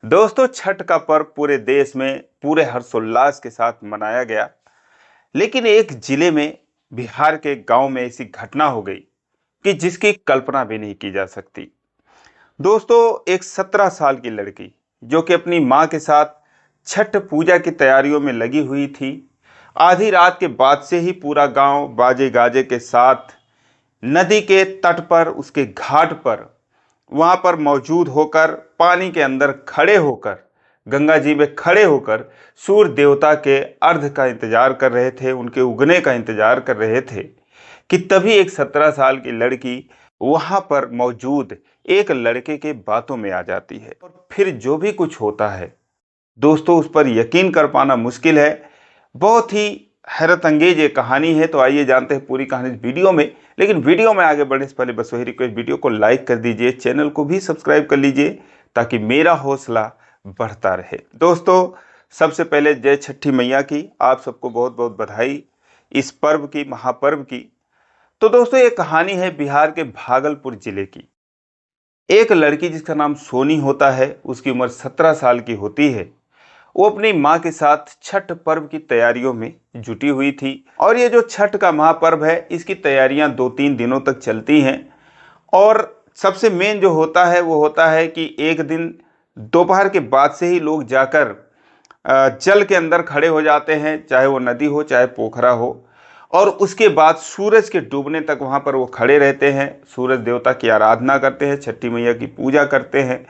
दोस्तों, छठ का पर्व पूरे देश में पूरे हर्षोल्लास के साथ मनाया गया। लेकिन एक जिले में, बिहार के गांव में ऐसी घटना हो गई कि जिसकी कल्पना भी नहीं की जा सकती। दोस्तों, एक 17 साल की लड़की जो कि अपनी मां के साथ छठ पूजा की तैयारियों में लगी हुई थी, आधी रात के बाद से ही पूरा गांव बाजे गाजे के साथ नदी के तट पर, उसके घाट पर, वहां पर मौजूद होकर, पानी के अंदर खड़े होकर, गंगा जी में खड़े होकर सूर्य देवता के अर्घ का इंतजार कर रहे थे, उनके उगने का इंतजार कर रहे थे कि तभी एक 17 साल की लड़की वहां पर मौजूद एक लड़के के बातों में आ जाती है। और फिर जो भी कुछ होता है दोस्तों, उस पर यकीन कर पाना मुश्किल है। बहुत ही हैरत अंगेज ये कहानी है। तो आइए जानते हैं पूरी कहानी इस वीडियो में। लेकिन वीडियो में आगे बढ़ने से पहले बस वही रिक्वेस्ट, वीडियो को लाइक कर दीजिए, चैनल को भी सब्सक्राइब कर लीजिए ताकि मेरा हौसला बढ़ता रहे। दोस्तों, सबसे पहले जय छठी मैया की, आप सबको बहुत बहुत बधाई इस पर्व की, महापर्व की। तो दोस्तों, ये कहानी है बिहार के भागलपुर जिले की। एक लड़की जिसका नाम सोनी होता है, उसकी उम्र 17 साल की होती है। वो अपनी माँ के साथ छठ पर्व की तैयारियों में जुटी हुई थी। और ये जो छठ का महापर्व है, इसकी तैयारियां 2-3 दिनों तक चलती हैं। और सबसे मेन जो होता है वो होता है कि एक दिन दोपहर के बाद से ही लोग जाकर जल के अंदर खड़े हो जाते हैं, चाहे वो नदी हो चाहे पोखरा हो। और उसके बाद सूरज के डूबने तक वहाँ पर वो खड़े रहते हैं, सूरज देवता की आराधना करते हैं, छठी मैया की पूजा करते हैं।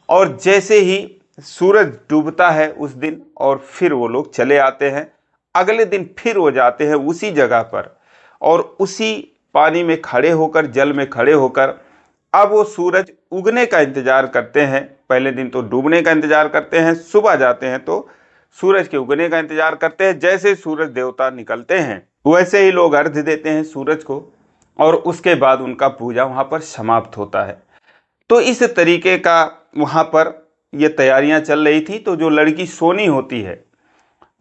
और जैसे ही सूरज डूबता है उस दिन, और फिर वो लोग चले आते हैं। अगले दिन फिर वो जाते हैं उसी जगह पर, और उसी पानी में खड़े होकर, जल में खड़े होकर, अब वो सूरज उगने का इंतजार करते हैं। पहले दिन तो डूबने का इंतजार करते हैं, सुबह जाते हैं तो सूरज के उगने का इंतजार करते हैं। जैसे सूरज देवता निकलते हैं वैसे ही लोग अर्घ्य देते हैं सूरज को, और उसके बाद उनका पूजा वहाँ पर समाप्त होता है। तो इस तरीके का वहाँ पर ये तैयारियां चल रही थी। तो जो लड़की सोनी होती है,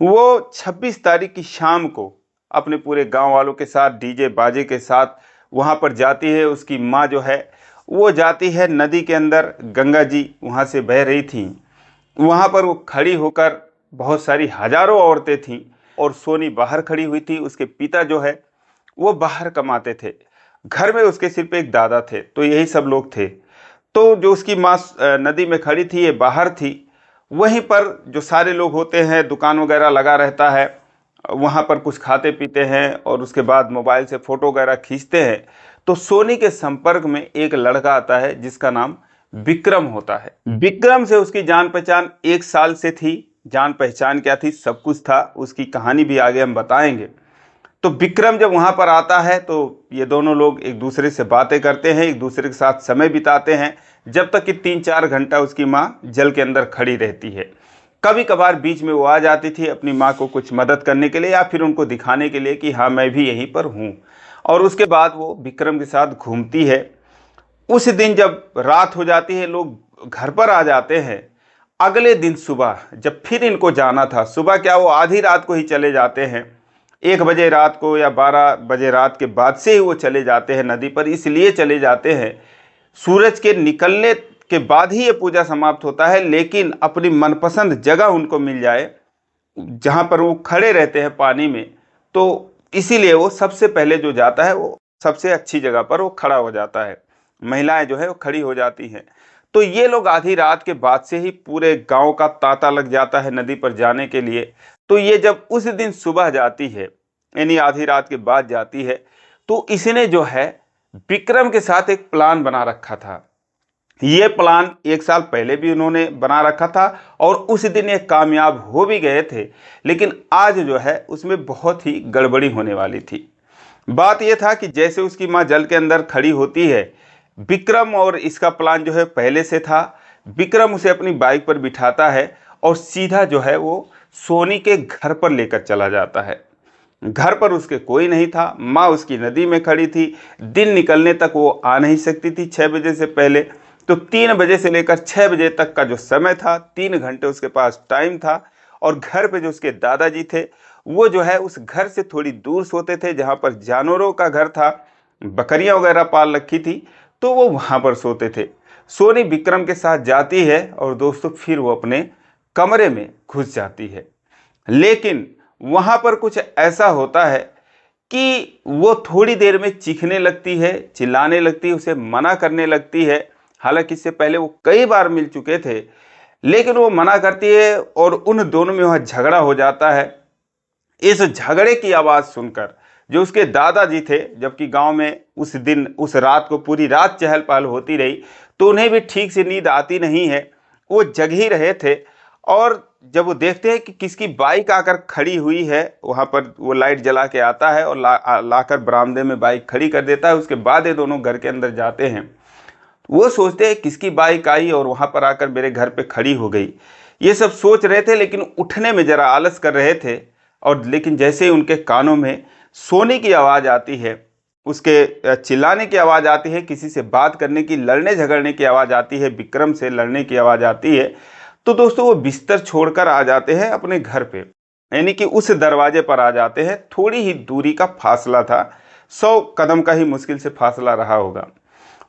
वो 26 तारीख की शाम को अपने पूरे गांव वालों के साथ, डीजे बाजे के साथ वहाँ पर जाती है। उसकी माँ जो है वो जाती है नदी के अंदर, गंगा जी वहाँ से बह रही थी, वहाँ पर वो खड़ी होकर, बहुत सारी हजारों औरतें थीं और सोनी बाहर खड़ी हुई थी। उसके पिता जो है वो बाहर कमाते थे, घर में उसके सिर्फ एक दादा थे, तो यही सब लोग थे। तो जो उसकी माँ नदी में खड़ी थी, ये बाहर थी। वहीं पर जो सारे लोग होते हैं, दुकान वगैरह लगा रहता है, वहाँ पर कुछ खाते पीते हैं और उसके बाद मोबाइल से फ़ोटो वगैरह खींचते हैं। तो सोनी के संपर्क में एक लड़का आता है जिसका नाम विक्रम होता है। विक्रम से उसकी जान पहचान 1 साल से थी। जान पहचान क्या थी, सब कुछ था, उसकी कहानी भी आगे हम बताएंगे। तो विक्रम जब वहाँ पर आता है तो ये दोनों लोग एक दूसरे से बातें करते हैं, एक दूसरे के साथ समय बिताते हैं, जब तक कि 3-4 घंटा उसकी माँ जल के अंदर खड़ी रहती है। कभी कभार बीच में वो आ जाती थी अपनी माँ को कुछ मदद करने के लिए, या फिर उनको दिखाने के लिए कि हाँ मैं भी यहीं पर हूँ। और उसके बाद वो विक्रम के साथ घूमती है। उस दिन जब रात हो जाती है, लोग घर पर आ जाते हैं। अगले दिन सुबह जब फिर इनको जाना था, सुबह क्या, वो आधी रात को ही चले जाते हैं। 1 बजे रात को या 12 बजे रात के बाद से ही वो चले जाते हैं नदी पर। इसलिए चले जाते हैं, सूरज के निकलने के बाद ही ये पूजा समाप्त होता है, लेकिन अपनी मनपसंद जगह उनको मिल जाए जहाँ पर वो खड़े रहते हैं पानी में। तो इसीलिए वो सबसे पहले जो जाता है वो सबसे अच्छी जगह पर वो खड़ा हो जाता है। महिलाएं जो है वो खड़ी हो जाती हैं। तो ये लोग आधी रात के बाद से ही पूरे गांव का तांता लग जाता है नदी पर जाने के लिए। तो ये जब उस दिन सुबह जाती है, यानी आधी रात के बाद जाती है, तो इसने जो है विक्रम के साथ एक प्लान बना रखा था। ये प्लान 1 साल पहले भी उन्होंने बना रखा था और उस दिन ये कामयाब हो भी गए थे। लेकिन आज जो है उसमें बहुत ही गड़बड़ी होने वाली थी। बात यह था कि जैसे उसकी माँ जल के अंदर खड़ी होती है, विक्रम, और इसका प्लान जो है पहले से था। विक्रम उसे अपनी बाइक पर बिठाता है और सीधा जो है वो सोनी के घर पर लेकर चला जाता है। घर पर उसके कोई नहीं था, माँ उसकी नदी में खड़ी थी। दिन निकलने तक वो आ नहीं सकती थी 6 बजे से पहले। तो 3 बजे से लेकर 6 बजे तक का जो समय था, 3 घंटे उसके पास टाइम था। और घर पे जो उसके दादाजी थे, वो जो है उस घर से थोड़ी दूर सोते थे, जहाँ पर जानवरों का घर था, बकरियां वगैरह पाल रखी थी, तो वो वहाँ पर सोते थे। सोनी विक्रम के साथ जाती है और दोस्तों फिर वो अपने कमरे में घुस जाती है। लेकिन वहां पर कुछ ऐसा होता है कि वो थोड़ी देर में चीखने लगती है, चिल्लाने लगती है, उसे मना करने लगती है। हालांकि इससे पहले वो कई बार मिल चुके थे, लेकिन वो मना करती है और उन दोनों में वह झगड़ा हो जाता है। इस झगड़े की आवाज़ सुनकर जो उसके दादाजी थे, जबकि गांव में उस दिन उस रात को पूरी रात चहल पहल होती रही, तो उन्हें भी ठीक से नींद आती नहीं है, वो जग ही रहे थे। और जब वो देखते हैं कि किसकी बाइक आकर खड़ी हुई है, वहाँ पर वो लाइट जला के आता है और लाकर बरामदे में बाइक खड़ी कर देता है। उसके बाद ये दोनों घर के अंदर जाते हैं। वो सोचते हैं किसकी बाइक आई और वहाँ पर आकर मेरे घर पे खड़ी हो गई, ये सब सोच रहे थे, लेकिन उठने में ज़रा आलस कर रहे थे। और लेकिन जैसे ही उनके कानों में सोने की आवाज़ आती है, उसके चिल्लाने की आवाज़ आती है, किसी से बात करने की, लड़ने झगड़ने की आवाज़ आती है, विक्रम से लड़ने की आवाज़ आती है, तो दोस्तों वो बिस्तर छोड़कर आ जाते हैं अपने घर पे, यानी कि उस दरवाजे पर आ जाते हैं। थोड़ी ही दूरी का फासला था, 100 कदम का ही मुश्किल से फासला रहा होगा।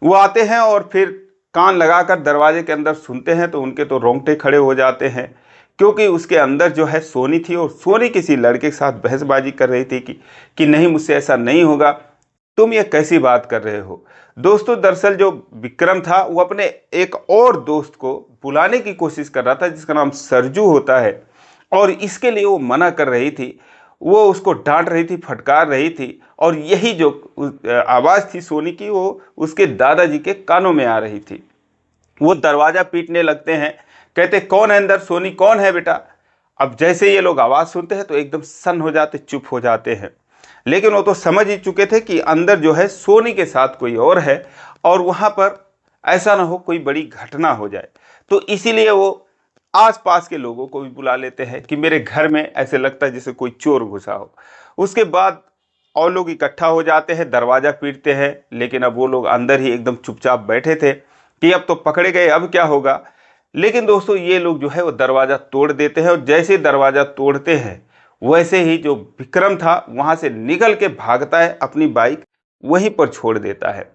वो आते हैं और फिर कान लगाकर दरवाजे के अंदर सुनते हैं तो उनके तो रोंगटे खड़े हो जाते हैं, क्योंकि उसके अंदर जो है सोनी थी और सोनी किसी लड़के के साथ बहसबाजी कर रही थी कि नहीं, मुझसे ऐसा नहीं होगा, तुम ये कैसी बात कर रहे हो। दोस्तों दरअसल जो विक्रम था वो अपने एक और दोस्त को बुलाने की कोशिश कर रहा था जिसका नाम सरजू होता है, और इसके लिए वो मना कर रही थी, वो उसको डांट रही थी, फटकार रही थी। और यही जो आवाज़ थी सोनी की, वो उसके दादाजी के कानों में आ रही थी। वो दरवाज़ा पीटने लगते हैं, कहते कौन है अंदर, सोनी कौन है बेटा। अब जैसे ये लोग आवाज़ सुनते हैं तो एकदम सन्न हो जाते, चुप हो जाते हैं। लेकिन वो तो समझ ही चुके थे कि अंदर जो है सोनी के साथ कोई और है, और वहाँ पर ऐसा ना हो कोई बड़ी घटना हो जाए। तो इसीलिए वो आसपास के लोगों को भी बुला लेते हैं कि मेरे घर में ऐसे लगता है जैसे कोई चोर घुसा हो। उसके बाद और लोग इकट्ठा हो जाते हैं, दरवाज़ा पीटते हैं, लेकिन अब वो लोग अंदर ही एकदम चुपचाप बैठे थे कि अब तो पकड़े गए, अब क्या होगा। लेकिन दोस्तों ये लोग जो है वो दरवाज़ा तोड़ देते हैं, और जैसे ही दरवाज़ा तोड़ते हैं वैसे ही जो विक्रम था वहाँ से निकल के भागता है, अपनी बाइक वहीं पर छोड़ देता है।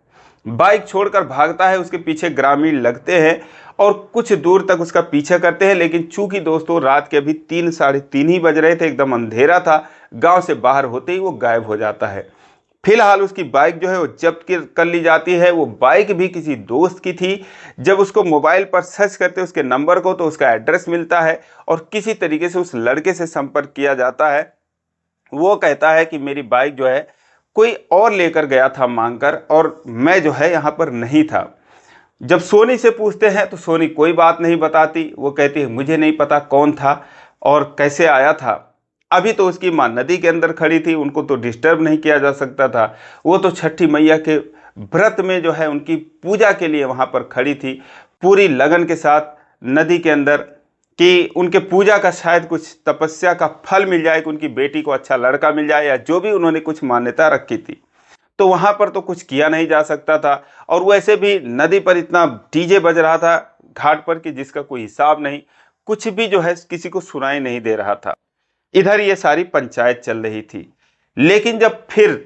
बाइक छोड़कर भागता है, उसके पीछे ग्रामीण लगते हैं और कुछ दूर तक उसका पीछा करते हैं। लेकिन चूंकि दोस्तों रात के अभी 3 साढ़े 3 ही बज रहे थे, एकदम अंधेरा था, गांव से बाहर होते ही वो गायब हो जाता है। फिलहाल उसकी बाइक जो है वो जब्त कर ली जाती है। वो बाइक भी किसी दोस्त की थी। जब उसको मोबाइल पर सर्च करते उसके नंबर को तो उसका एड्रेस मिलता है और किसी तरीके से उस लड़के से संपर्क किया जाता है। वो कहता है कि मेरी बाइक जो है कोई और लेकर गया था मांगकर, और मैं जो है यहाँ पर नहीं था। जब सोनी से पूछते हैं तो सोनी कोई बात नहीं बताती। वो कहती है मुझे नहीं पता कौन था और कैसे आया था। अभी तो उसकी माँ नदी के अंदर खड़ी थी, उनको तो डिस्टर्ब नहीं किया जा सकता था। वो तो छठी मैया के व्रत में जो है उनकी पूजा के लिए वहाँ पर खड़ी थी, पूरी लगन के साथ नदी के अंदर, कि उनके पूजा का शायद कुछ तपस्या का फल मिल जाए, कि उनकी बेटी को अच्छा लड़का मिल जाए, या जो भी उन्होंने कुछ मान्यता रखी थी। तो वहाँ पर तो कुछ किया नहीं जा सकता था। और वैसे भी नदी पर इतना डीजे बज रहा था घाट पर कि जिसका कोई हिसाब नहीं, कुछ भी जो है किसी को सुनाई नहीं दे रहा था। इधर ये सारी पंचायत चल रही थी। लेकिन जब फिर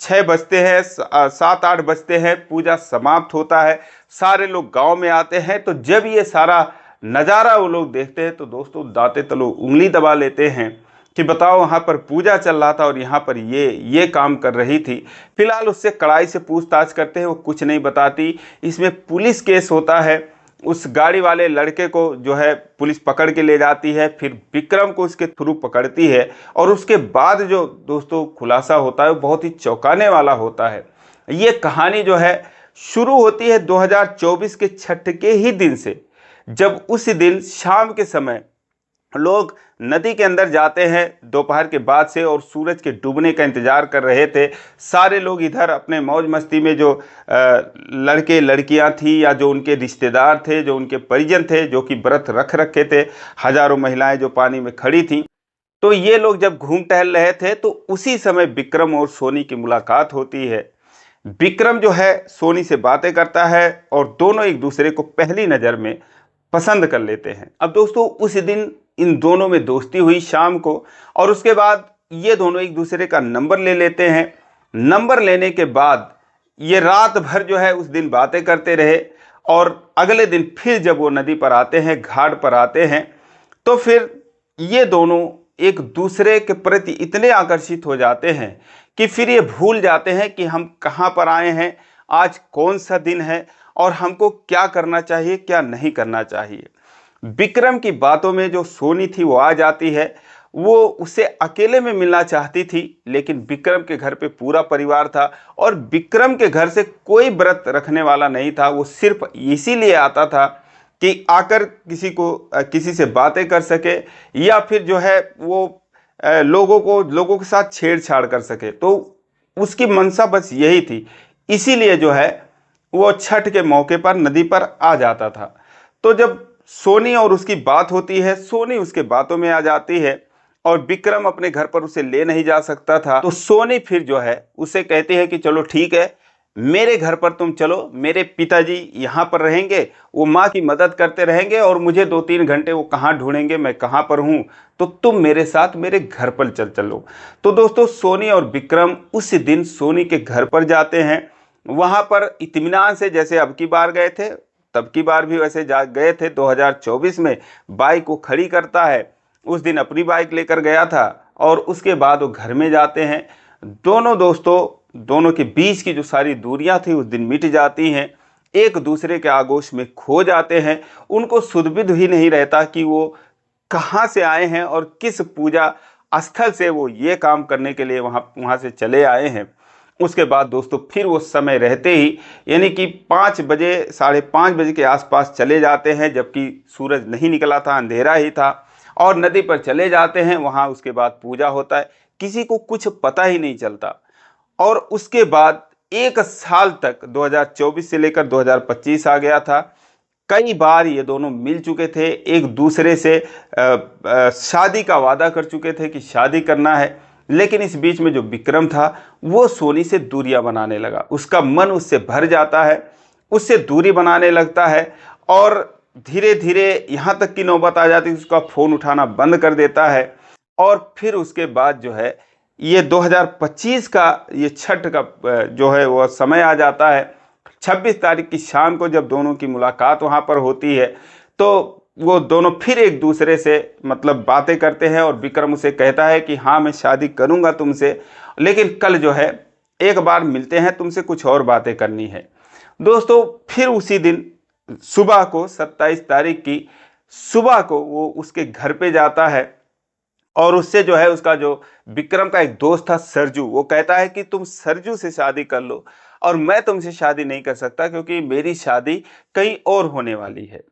6 बजते हैं, 7-8 बजते हैं, पूजा समाप्त होता है, सारे लोग गांव में आते हैं, तो जब ये सारा नज़ारा वो लोग देखते हैं तो दोस्तों दांते तलो उंगली दबा लेते हैं कि बताओ, वहाँ पर पूजा चल रहा था और यहाँ पर ये काम कर रही थी। फिलहाल उससे कड़ाई से पूछताछ करते हैं, वो कुछ नहीं बताती। इसमें पुलिस केस होता है, उस गाड़ी वाले लड़के को जो है पुलिस पकड़ के ले जाती है, फिर विक्रम को उसके थ्रू पकड़ती है। और उसके बाद जो दोस्तों खुलासा होता है वो बहुत ही चौंकाने वाला होता है। ये कहानी जो है शुरू होती है 2024 के छठ के ही दिन से, जब उस दिन शाम के समय लोग नदी के अंदर जाते हैं दोपहर के बाद से, और सूरज के डूबने का इंतजार कर रहे थे। सारे लोग इधर अपने मौज मस्ती में, जो लड़के लड़कियां थी या जो उनके रिश्तेदार थे, जो उनके परिजन थे, जो कि व्रत रख रखे थे, हजारों महिलाएं जो पानी में खड़ी थी, तो ये लोग जब घूम टहल रहे थे तो उसी समय विक्रम और सोनी की मुलाकात होती है। विक्रम जो है सोनी से बातें करता है और दोनों एक दूसरे को पहली नज़र में पसंद कर लेते हैं। अब दोस्तों उस दिन इन दोनों में दोस्ती हुई शाम को, और उसके बाद ये दोनों एक दूसरे का नंबर ले लेते हैं। नंबर लेने के बाद ये रात भर जो है उस दिन बातें करते रहे, और अगले दिन फिर जब वो नदी पर आते हैं, घाट पर आते हैं, तो फिर ये दोनों एक दूसरे के प्रति इतने आकर्षित हो जाते हैं कि फिर ये भूल जाते हैं कि हम कहाँ पर आए हैं, आज कौन सा दिन है और हमको क्या करना चाहिए, क्या नहीं करना चाहिए। विक्रम की बातों में जो सोनी थी वो आ जाती है। वो उसे अकेले में मिलना चाहती थी, लेकिन विक्रम के घर पे पूरा परिवार था और विक्रम के घर से कोई व्रत रखने वाला नहीं था। वो सिर्फ इसीलिए आता था कि आकर किसी से बातें कर सके या फिर जो है वो लोगों के साथ छेड़छाड़ कर सके। तो उसकी मंशा बस यही थी, इसीलिए जो है वो छठ के मौके पर नदी पर आ जाता था। तो जब सोनी और उसकी बात होती है, सोनी उसके बातों में आ जाती है और विक्रम अपने घर पर उसे ले नहीं जा सकता था। तो सोनी फिर जो है उसे कहती है कि चलो ठीक है, मेरे घर पर तुम चलो, मेरे पिताजी यहाँ पर रहेंगे, वो माँ की मदद करते रहेंगे और मुझे 2-3 घंटे वो कहाँ ढूंढेंगे, मैं कहाँ पर हूँ, तो तुम मेरे साथ मेरे घर पर चलो। तो दोस्तों सोनी और विक्रम उस दिन सोनी के घर पर जाते हैं। वहाँ पर इत्मीनान से जैसे अब की बार गए थे तब की बार भी वैसे जा गए थे। 2024 में बाइक को खड़ी करता है, उस दिन अपनी बाइक लेकर गया था और उसके बाद वो घर में जाते हैं। दोनों के बीच की जो सारी दूरियां थी उस दिन मिट जाती हैं, एक दूसरे के आगोश में खो जाते हैं। उनको सुध-बुध ही नहीं रहता कि वो कहाँ से आए हैं और किस पूजा स्थल से वो ये काम करने के लिए वहाँ से चले आए हैं। उसके बाद दोस्तों फिर वो समय रहते ही यानी कि 5 बजे 5:30 बजे के आसपास चले जाते हैं, जबकि सूरज नहीं निकला था, अंधेरा ही था, और नदी पर चले जाते हैं। वहाँ उसके बाद पूजा होता है, किसी को कुछ पता ही नहीं चलता। और उसके बाद 1 साल तक 2024 से लेकर 2025 आ गया था। कई बार ये दोनों मिल चुके थे, एक दूसरे से शादी का वादा कर चुके थे कि शादी करना है, लेकिन इस बीच में जो विक्रम था वो सोनी से दूरियां बनाने लगा। उसका मन उससे भर जाता है, उससे दूरी बनाने लगता है और धीरे धीरे यहाँ तक की नौबत आ जाती है उसका फ़ोन उठाना बंद कर देता है। और फिर उसके बाद जो है ये 2025 का ये छठ का जो है वो समय आ जाता है। 26 तारीख की शाम को जब दोनों की मुलाकात वहाँ पर होती है, तो वो दोनों फिर एक दूसरे से मतलब बातें करते हैं और विक्रम उसे कहता है कि हाँ मैं शादी करूँगा तुमसे, लेकिन कल जो है एक बार मिलते हैं, तुमसे कुछ और बातें करनी है। दोस्तों फिर उसी दिन सुबह को 27 तारीख की सुबह को वो उसके घर पे जाता है और उससे जो है उसका जो विक्रम का एक दोस्त था सरजू, वो कहता है कि तुम सरजू से शादी कर लो और मैं तुमसे शादी नहीं कर सकता क्योंकि मेरी शादी कहीं और होने वाली है।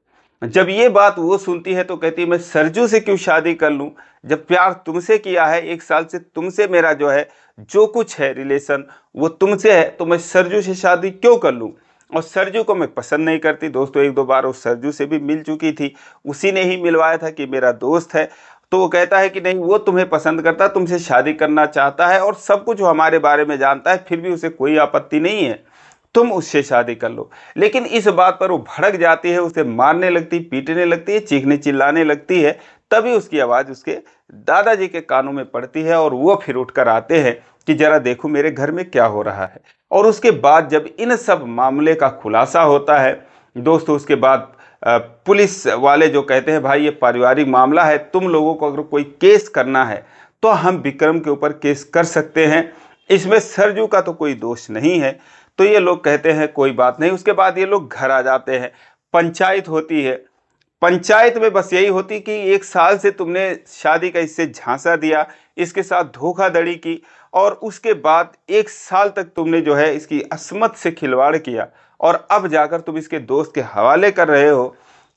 जब ये बात वो सुनती है तो कहती है मैं सरजू से क्यों शादी कर लूं, जब प्यार तुमसे किया है, 1 साल से तुमसे मेरा जो है जो कुछ है रिलेशन वो तुमसे है, तो मैं सरजू से शादी क्यों कर लूं। और सरजू को मैं पसंद नहीं करती। दोस्तों 1-2 बार वो सरजू से भी मिल चुकी थी, उसी ने ही मिलवाया था कि मेरा दोस्त है। तो वो कहता है कि नहीं वो तुम्हें पसंद करता, तुमसे शादी करना चाहता है और सब कुछ वो हमारे बारे में जानता है, फिर भी उसे कोई आपत्ति नहीं है, तुम उससे शादी कर लो। लेकिन इस बात पर वो भड़क जाती है, उसे मारने लगती, पीटने लगती है, चीखने चिल्लाने लगती है। तभी उसकी आवाज़ उसके दादाजी के कानों में पड़ती है और वो फिर उठकर आते हैं कि जरा देखो मेरे घर में क्या हो रहा है। और उसके बाद जब इन सब मामले का खुलासा होता है दोस्तों, उसके बाद पुलिस वाले जो कहते हैं भाई ये पारिवारिक मामला है, तुम लोगों को अगर कोई केस करना है तो हम विक्रम के ऊपर केस कर सकते हैं, इसमें सरजू का तो कोई दोष नहीं है। तो ये लोग कहते हैं कोई बात नहीं। उसके बाद ये लोग घर आ जाते हैं, पंचायत होती है। पंचायत में बस यही होती कि 1 साल से तुमने शादी का इससे झांसा दिया, इसके साथ धोखाधड़ी की और उसके बाद 1 साल तक तुमने जो है इसकी अस्मत से खिलवाड़ किया और अब जाकर तुम इसके दोस्त के हवाले कर रहे हो।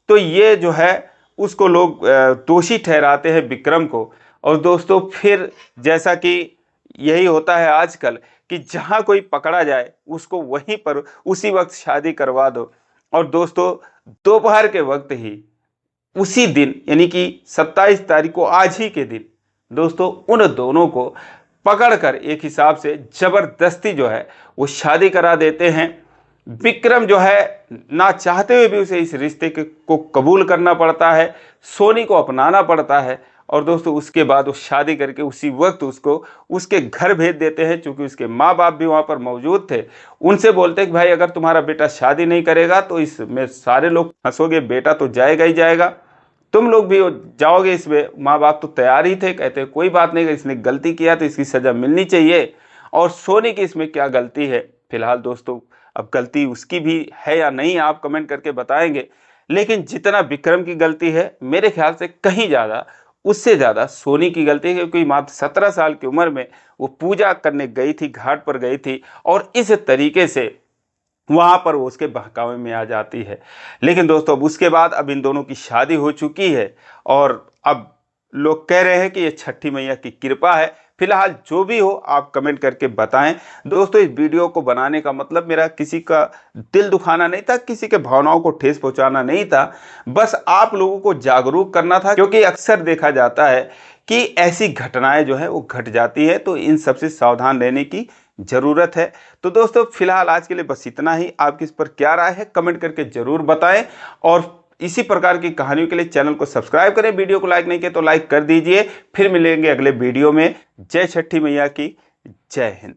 तो ये जो है उसको लोग दोषी ठहराते हैं विक्रम को। और दोस्तों फिर जैसा कि यही होता है आजकल कि जहाँ कोई पकड़ा जाए उसको वहीं पर उसी वक्त शादी करवा दो। और दोस्तों दोपहर के वक्त ही उसी दिन यानी कि 27 तारीख को, आज ही के दिन दोस्तों उन दोनों को पकड़कर एक हिसाब से जबरदस्ती जो है वो शादी करा देते हैं। विक्रम जो है ना चाहते हुए भी उसे इस रिश्ते को कबूल करना पड़ता है, सोनी को अपनाना पड़ता है और दोस्तों उसके बाद वो शादी करके उसी वक्त उसको उसके घर भेज देते हैं। चूंकि उसके माँ बाप भी वहाँ पर मौजूद थे, उनसे बोलते हैं कि भाई अगर तुम्हारा बेटा शादी नहीं करेगा तो इसमें सारे लोग हंसोगे, बेटा तो जाएगा ही जाएगा, तुम लोग भी जाओगे इसमें। माँ बाप तो तैयार ही थे, कहते हैं कोई बात नहीं, इसने गलती किया तो इसकी सजा मिलनी चाहिए। और सोनी की इसमें क्या गलती है? फिलहाल दोस्तों अब गलती उसकी भी है या नहीं आप कमेंट करके बताएंगे, लेकिन जितना विक्रम की गलती है मेरे ख्याल से कहीं ज़्यादा, उससे ज़्यादा सोनी की गलती है। क्योंकि मात्र 17 साल की उम्र में वो पूजा करने गई थी, घाट पर गई थी, और इस तरीके से वहां पर वो उसके बहकावे में आ जाती है। लेकिन दोस्तों अब उसके बाद अब इन दोनों की शादी हो चुकी है, और अब लोग कह रहे हैं कि ये छठी मैया की कृपा है। फिलहाल जो भी हो आप कमेंट करके बताएं। दोस्तों इस वीडियो को बनाने का मतलब मेरा किसी का दिल दुखाना नहीं था, किसी के भावनाओं को ठेस पहुंचाना नहीं था, बस आप लोगों को जागरूक करना था। क्योंकि अक्सर देखा जाता है कि ऐसी घटनाएं जो है वो घट जाती है, तो इन सबसे सावधान रहने की जरूरत है। तो दोस्तों फिलहाल आज के लिए बस इतना ही। आपकी इस पर क्या राय है कमेंट करके जरूर बताएं, और इसी प्रकार की कहानियों के लिए चैनल को सब्सक्राइब करें। वीडियो को लाइक नहीं किया तो लाइक कर दीजिए। फिर मिलेंगे अगले वीडियो में। जय छठी मैया की, जय हिंद।